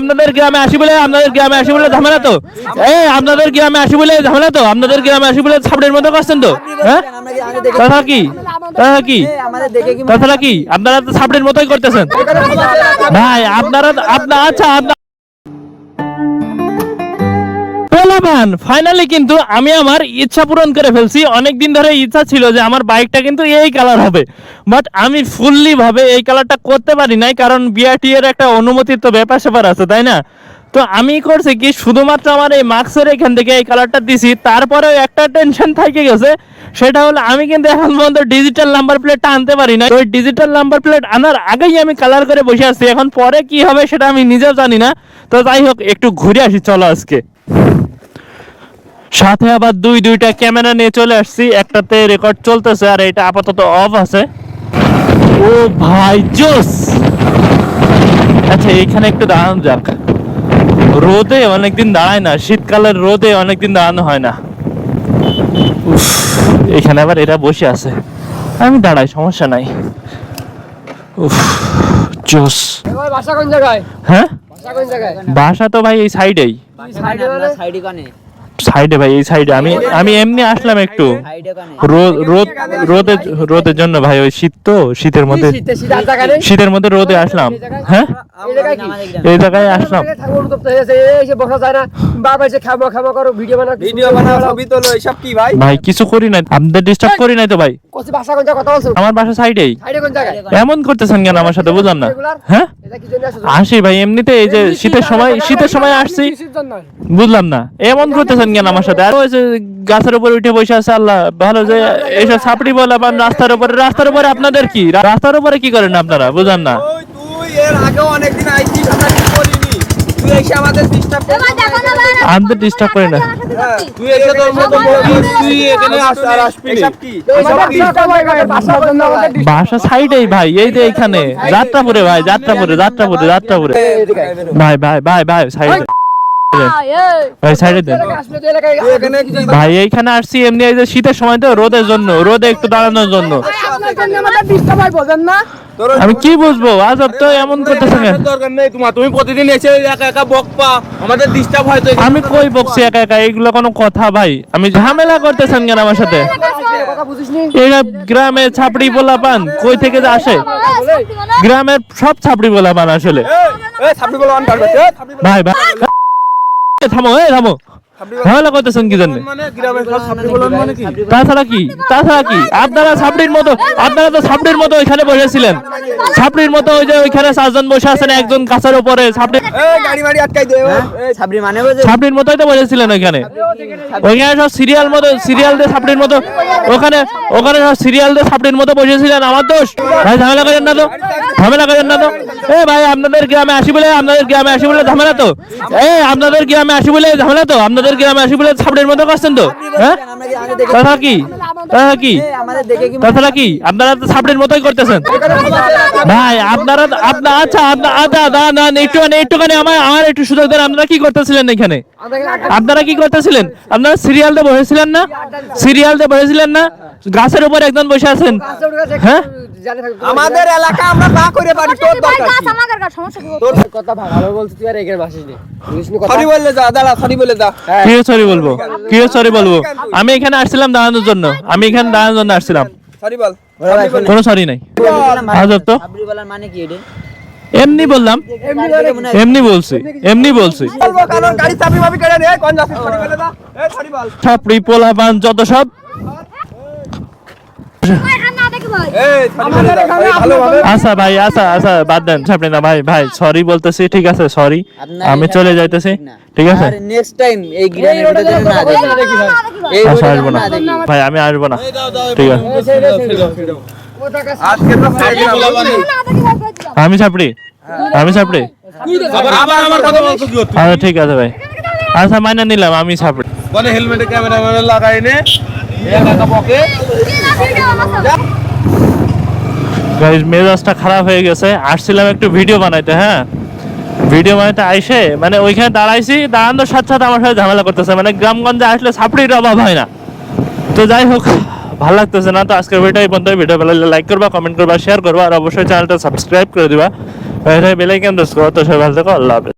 আপনাদের গ্রামে আসি বলে ঝামেলা তো, আপনাদের গ্রামে আসি বলে ঝামেলা তো, আপনাদের গ্রামে আসি বলে ছাপড়ের মতো করছেন তো, হ্যাঁ কথা কি কথাটা কি আপনারা তো ছাপড়ের মতোই করতেছেন ভাই। আপনারা আচ্ছা ফাইনালি কিন্তু আমি আমার ইচ্ছা পূরণ করে ফেলছি। অনেকদিন ধরে ইচ্ছা ছিল যে আমার বাইকটা কিন্তু এই কালার হবে, বাট আমি ফুললি ভাবে এই কালারটা করতে পারি নাই, কারণ বিআরটি এর একটা অনুমতির তো ব্যাপার স্যাপার আছে, তাই না? তো আমি করছি কি, শুধুমাত্র আমার এই মাস্কের এখান থেকে এই কালারটা দিছি। তারপরেও একটা টেনশন থেকে গেছে, সেটা হলো আমি কিন্তু এখন পর্যন্ত ডিজিটাল নাম্বার প্লেটটা আনতে পারি না। ওই ডিজিটাল নাম্বার প্লেট আনার আগেই আমি কালার করে বসে আসছি। এখন পরে কি হবে সেটা আমি নিজেও জানি না। তো যাই হোক, একটু ঘুরে আসি চলো আজকে। সাথে আবার দুইটা ক্যামেরা নিয়ে চলে আসছি, একটাতে রেকর্ড চলতেছে আর এটা আপাতত অফ আছে। ও ভাই জোস। আচ্ছা এখানে একটু দাঁড়ানো যাক, রোদে অনেকদিন দাঁড়ায় না, শীতকালের রোদে অনেকদিন দাঁড়ানো হয় না। এখানে আবার এরা বসে আছে, আমি দাঁড়াই, সমস্যা নাই। জোস। বাসা কোন জায়গায়? হ্যাঁ বাসা তো ভাই এই সাইডেই, সাইডে ভাই, এই সাইডে। আমি এমনি আসলাম একটু রোদের জন্য ভাই, ওই শীত তো, শীতের মধ্যে রোদে আসলাম। হ্যাঁ এই জায়গায় আসলাম ভাই, কিছু করি নাই, আপনাদের ডিস্টার্ব করি নাই তো ভাই। আমার বাসা সাইডেই। এমন করতেছেন কেন আমার সাথে, বুঝলাম না। হ্যাঁ আসি ভাই এমনিতে, এই যে শীতের সময় আসছি, বুঝলাম না এমন করতেছেন কেন আমার সাথে। আর ওই যে গাছের উপরে উঠে বসে আছে, আল্লাহ ভালো যে এইসব ছাপড়ি বলা পান রাস্তার উপরে আপনাদের কি, রাস্তার উপরে কি করেন আপনারা, বুঝলাম না। আমাদের ডিস্টার্ব করে না, বাসা সাইডেই ভাই, এই যে এখানে যাত্রাপুরে ভাই, যাত্রাপুরে ভাই ভাই ভাই ভাই সাইডে ভাই, সাইডে দেন ভাই। এইখানে আসছি এমনি, এই যে শীতের সময় তো, রোদের জন্য, রোদে একটু দাঁড়ানোর জন্য। আমি কি বুঝবো, আজব তো, এমন করতেছেন দরকার নেই তোমার, তুমি প্রতিদিন এসে একা একা বকপা, আমাদের ডিস্টার্ব হয় তো। আমি কই বকছি একা একা, এইগুলো কোনো কথা ভাই? আমি ঝামেলা করতেছেন কেন আমার সাথে? এরা গ্রামের ছাপড়ি পোলা পান কই থেকে যে আসে, গ্রামের সব ছাপড়ি পোলা পান আসলে। ভাই ভাই থামো, থামো, ঝামেলা করতেছেন কি জন্য? তাছাড়া কি আপনারা তো ছাপড়ির মতো ওইখানে বসেছিলেন, ছাপড়ির মতো ওই যে ওইখানে 4 জন বসে আছেন, একজন গাছের উপরে ছাপড়ির মতোই তো বসেছিলেন ওইখানে সব সিরিয়াল দিয়ে ছাপড়ির মতো, ওখানে সব সিরিয়াল দিয়ে ছাপড়ির মতো বসেছিলেন। আমার দোষ ভাই, ঝামেলা করেন না তো। ভাই আপনাদের গ্রামে আসি বলে ঝামেলা তো, আপনাদের গ্রামে আসি বলে ঝামেলা তো, আপনাদের গ্রামে আসি বলে ছাপড়ের মতো করছেন তো, হ্যাঁ কথা কি কথাটা কি আপনারা তো ছাপড়ের মতোই করতেছেন ভাই। আচ্ছা একটুখানি আমার একটু সুযোগ দেন। আপনারা কি করতেছিলেন এখানে? আপনারা সিরিয়াল দিয়ে বসেছিলেন না? গাছের উপর একজন বসে আছেন। হ্যাঁ আমাদের এলাকা আমরা না করে পারি, তোর দরকার কি? তোর কথা ভালো বলছিস তুই, আর এখানে বাসিস না। সরি বললে যা, দাঁড়া, সরি বলে যা। কি সরি বলবো? আমি এখানে আসছিলাম দাঁড়ানোর জন্য, আসছিলাম। সরি বল। কোনো সরি নাই। আজব তো, ছাপড়ি বলার মানে কি এটা? এমনি বললাম, এমনি বলছি। কারণ গাড়ি চাবি ভাবি কেড়ে নে, কোন যাচ্ছে, সরি বলে যা। সরি বল। ছাপড়ি পোলা পান যত সব। আচ্ছা ভাই, আচ্ছা বাদ দেন, ছাপড়ি না ভাই, সরি বলতেছি, ঠিক আছে, সরি, আমি চলে যাইতেছি, ঠিক আছে। নেক্সট টাইম এই গ্রামের ভিতরে না দেখি ভাই, আসবো না ভাই, আমি আসবো না, ঠিক আছে। আমি ছাপড়ি আচ্ছা ঠিক আছে ভাই, আচ্ছা মাইনা নিলাম, আমি ছাপড়ি। হেলমেটে ক্যামেরা লাগাই নে, গাইস মেজাজটা খারাপ হয়ে গেছে। আসছিলাম একটু ভিডিও বানাইতে, আইসে মানে ওইখানে দাঁড়ানোর সাথে আমার সাথে ঝামেলা করতেছে। মানে গ্রামগঞ্জে আসলে ছাপড়ির অভাব হয় না। তো যাই হোক, ভালো লাগতেছে না। তো আজকের ভিডিও এই পর্যন্ত। ভিডিও ভালো লাগলে লাইক করবা, কমেন্ট করবা, শেয়ার করবা, আর অবশ্যই চ্যানেলটা সাবস্ক্রাইব করে দিবা, বেল আইকন প্রেস করো। তো সবাই ভালো থেকো, আল্লাহ হাফেজ।